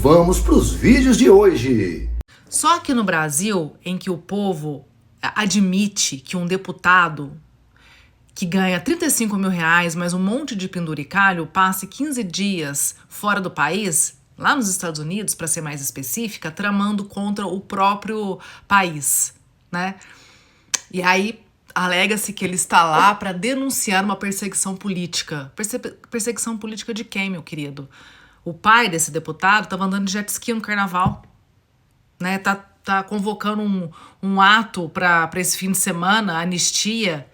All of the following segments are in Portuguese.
vamos para os vídeos de hoje. Só que no Brasil, em que o povo admite que um deputado que ganha 35 mil reais, mais um monte de penduricalho, passe 15 dias fora do país, lá nos Estados Unidos, para ser mais específica, tramando contra o próprio país, né? E aí alega-se que ele está lá para denunciar uma perseguição política. Perseguição política de quem, meu querido? O pai desse deputado estava andando de jet ski no carnaval, né? Tá convocando um ato para esse fim de semana, anistia,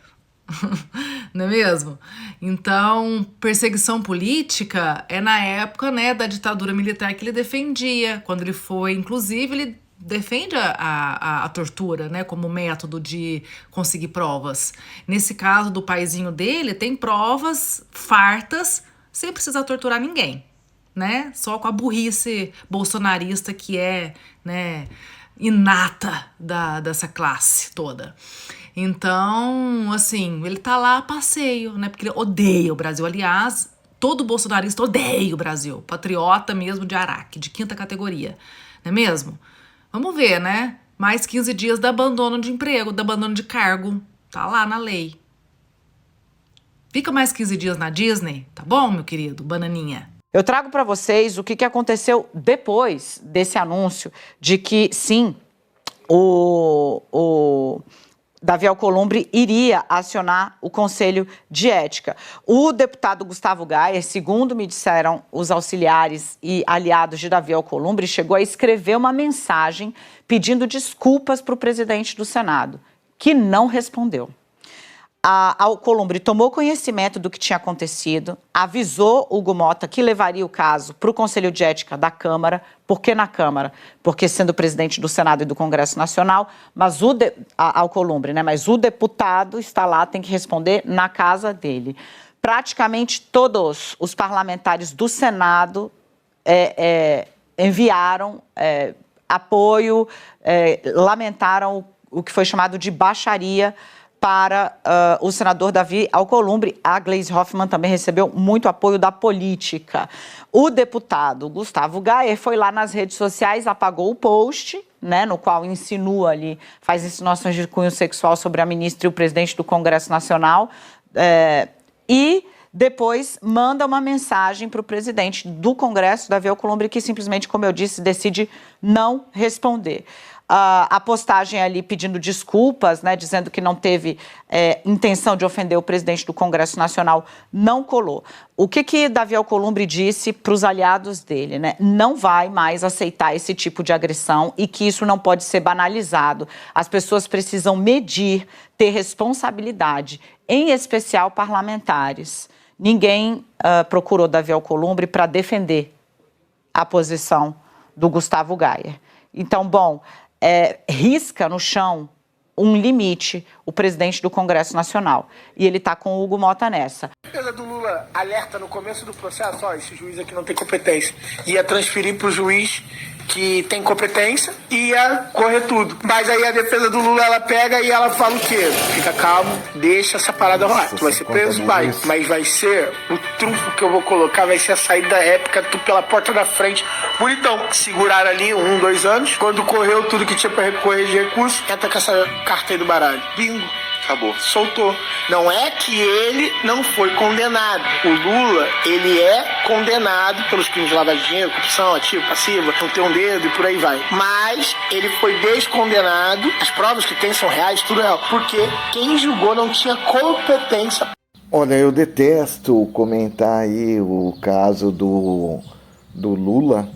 não é mesmo? Então, perseguição política é na época, né, da ditadura militar que ele defendia. Quando ele foi, inclusive, ele defende a tortura, né, como método de conseguir provas. Nesse caso do paizinho dele, tem provas fartas sem precisar torturar ninguém, né? Só com a burrice bolsonarista que é, né, inata dessa classe toda. Então, assim, ele tá lá a passeio, né? Porque ele odeia o Brasil. Aliás, todo bolsonarista odeia o Brasil. Patriota mesmo de Araque, de quinta categoria. Não é mesmo? Vamos ver, né? Mais 15 dias de abandono de emprego, de abandono de cargo. Tá lá na lei. Fica mais 15 dias na Disney, tá bom, meu querido? Bananinha. Eu trago para vocês o que aconteceu depois desse anúncio de que, sim, o Davi Alcolumbre iria acionar o Conselho de Ética. O deputado Gustavo Gayer, segundo me disseram os auxiliares e aliados de Davi Alcolumbre, chegou a escrever uma mensagem pedindo desculpas para o presidente do Senado, que não respondeu. A Alcolumbre tomou conhecimento do que tinha acontecido, avisou o Hugo Mota que levaria o caso para o Conselho de Ética da Câmara. Por que na Câmara? Porque sendo presidente do Senado e do Congresso Nacional, mas a Alcolumbre, né? Mas o deputado está lá, tem que responder na casa dele. Praticamente todos os parlamentares do Senado enviaram apoio, lamentaram o que foi chamado de baixaria para o senador Davi Alcolumbre. A Gleisi Hoffmann também recebeu muito apoio da política. O deputado Gustavo Gayer foi lá nas redes sociais, apagou o post, né, no qual insinua ali, faz insinuações de cunho sexual sobre a ministra e o presidente do Congresso Nacional, e depois manda uma mensagem para o presidente do Congresso, Davi Alcolumbre, que simplesmente, como eu disse, decide não responder. A postagem ali pedindo desculpas, né, dizendo que não teve intenção de ofender o presidente do Congresso Nacional, não colou. O que Davi Alcolumbre disse para os aliados dele, né? Não vai mais aceitar esse tipo de agressão e que isso não pode ser banalizado. As pessoas precisam medir, ter responsabilidade, em especial parlamentares. Ninguém procurou Davi Alcolumbre para defender a posição do Gustavo Gayer. Então, bom, risca no chão um limite o presidente do Congresso Nacional. E ele está com o Hugo Mota nessa. A defesa do Lula alerta no começo do processo, esse juiz aqui não tem competência. Ia transferir para o juiz que tem competência e ia correr tudo. Mas aí a defesa do Lula, ela pega e ela fala o quê? Fica calmo, deixa essa parada rolar. Tu vai ser preso? Vai. Mas vai ser o trunfo que eu vou colocar, vai ser a saída épica, tu pela porta da frente. Bonitão. Seguraram ali 1, 2 anos. Quando correu tudo que tinha pra recorrer de recurso, entra com essa carta aí do baralho. Bingo. Acabou. Soltou. Não é que ele não foi condenado. O Lula, ele é condenado pelos crimes de lavagem de dinheiro, corrupção, ativo, passiva, não ter um dedo e por aí vai. Mas ele foi descondenado. As provas que tem são reais, tudo real. Porque quem julgou não tinha competência. Olha, eu detesto comentar aí o caso do Lula,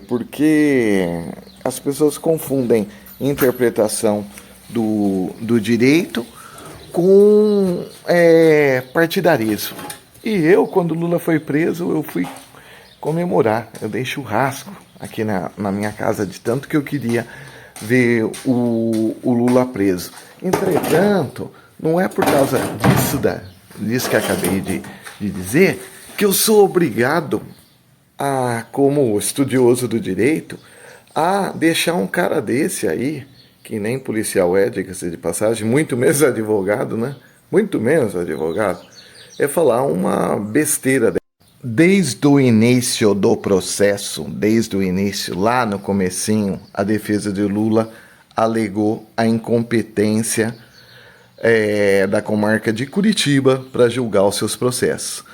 porque as pessoas confundem interpretação do direito com partidarismo. E eu, quando Lula foi preso, eu fui comemorar. Eu dei churrasco aqui na minha casa, de tanto que eu queria ver o Lula preso. Entretanto, não é por causa disso que acabei de dizer, que eu sou obrigado como estudioso do direito, a deixar um cara desse aí, que nem policial diga-se de passagem, muito menos advogado, né? Muito menos advogado, falar uma besteira dessa. desde o início do processo, desde o início, lá no comecinho, a defesa de Lula alegou a incompetência da comarca de Curitiba para julgar os seus processos.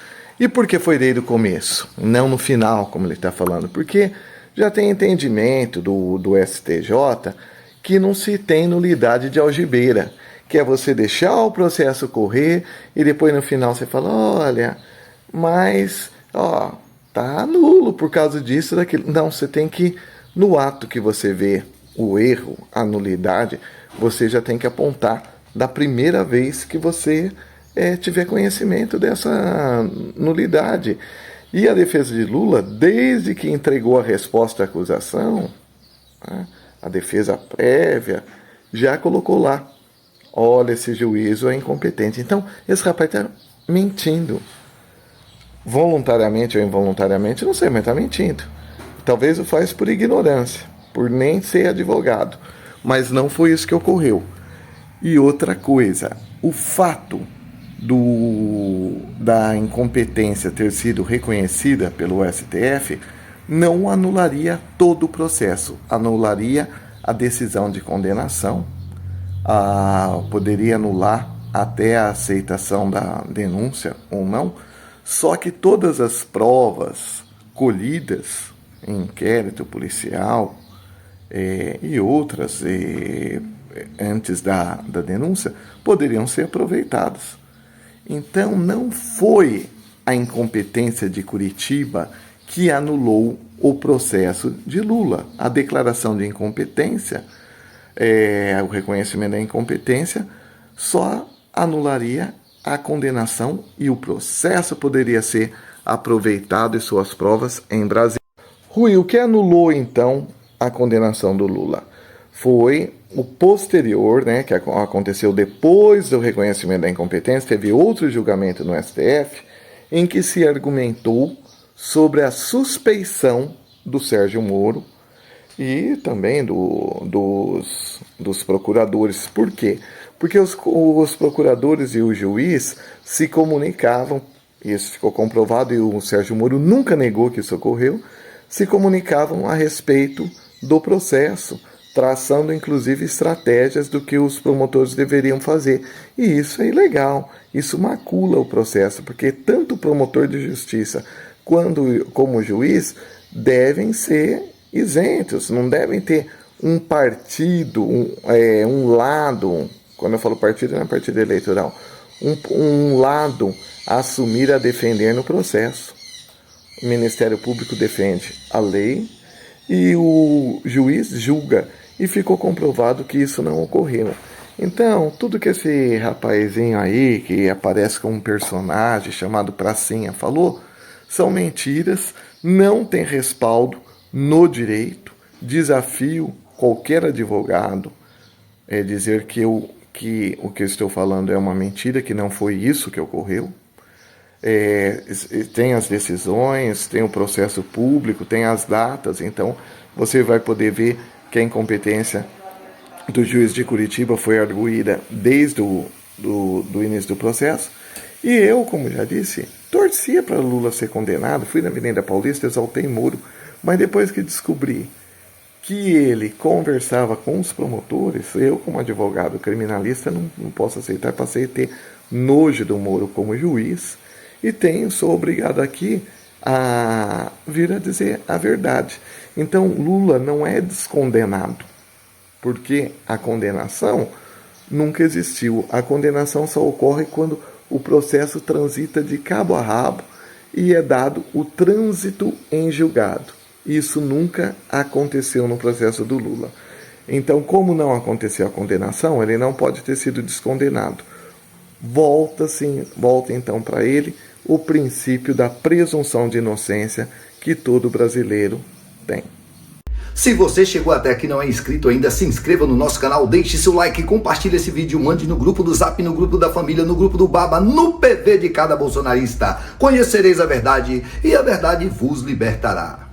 E por que foi desde o começo, não no final, como ele está falando? Porque já tem entendimento do STJ que não se tem nulidade de algibeira, que é você deixar o processo correr e depois no final você fala, olha, mas tá nulo por causa disso, daquilo. Não, você tem que, no ato que você vê o erro, a nulidade, você já tem que apontar da primeira vez que você tiver conhecimento dessa nulidade. E a defesa de Lula, desde que entregou a resposta à acusação, a defesa prévia, já colocou lá, olha, esse juízo é incompetente. Então, esse rapaz está mentindo. Voluntariamente ou involuntariamente, não sei, mas está mentindo. Talvez o faz por ignorância, por nem ser advogado. Mas não foi isso que ocorreu. E outra coisa, o fato da incompetência ter sido reconhecida pelo STF não anularia todo o processo, anularia a decisão de condenação, poderia anular até a aceitação da denúncia ou não, só que todas as provas colhidas em inquérito policial e outras antes da denúncia poderiam ser aproveitadas. Então não foi a incompetência de Curitiba que anulou o processo de Lula. A declaração de incompetência, o reconhecimento da incompetência, só anularia a condenação e o processo poderia ser aproveitado e suas provas em Brasília. Rui, o que anulou então a condenação do Lula? Foi o posterior, que aconteceu depois do reconhecimento da incompetência, teve outro julgamento no STF, em que se argumentou sobre a suspeição do Sérgio Moro e também dos procuradores. Por quê? Porque os procuradores e o juiz se comunicavam, isso ficou comprovado e o Sérgio Moro nunca negou que isso ocorreu, se comunicavam a respeito do processo, traçando inclusive estratégias do que os promotores deveriam fazer. E isso é ilegal, isso macula o processo, porque tanto o promotor de justiça como o juiz devem ser isentos, não devem ter um partido, um lado, quando eu falo partido não é partido eleitoral, um lado a assumir a defender no processo. O Ministério Público defende a lei e o juiz julga, e ficou comprovado que isso não ocorreu. Então, tudo que esse rapazinho aí, que aparece como um personagem chamado Pracinha, falou, são mentiras, não tem respaldo no direito. Desafio qualquer advogado dizer que o que eu estou falando é uma mentira, que não foi isso que ocorreu. Tem as decisões, tem o processo público, tem as datas, então você vai poder ver que a incompetência do juiz de Curitiba foi arguída desde do início do processo. E eu, como já disse, torcia para Lula ser condenado, fui na Avenida Paulista, exaltei Moro, mas depois que descobri que ele conversava com os promotores, eu, como advogado criminalista, não posso aceitar, passei a ter nojo do Moro como juiz, e sou obrigado aqui a vir a dizer a verdade. Então Lula não é descondenado, porque a condenação nunca existiu. A condenação só ocorre quando o processo transita de cabo a rabo e é dado o trânsito em julgado. Isso nunca aconteceu no processo do Lula. Então, como não aconteceu a condenação, ele não pode ter sido descondenado. Volta então para ele o princípio da presunção de inocência que todo brasileiro tem. Se você chegou até aqui e não é inscrito ainda, se inscreva no nosso canal, deixe seu like, compartilhe esse vídeo, mande no grupo do Zap, no grupo da família, no grupo do Baba, no PV de cada bolsonarista. Conhecereis a verdade e a verdade vos libertará.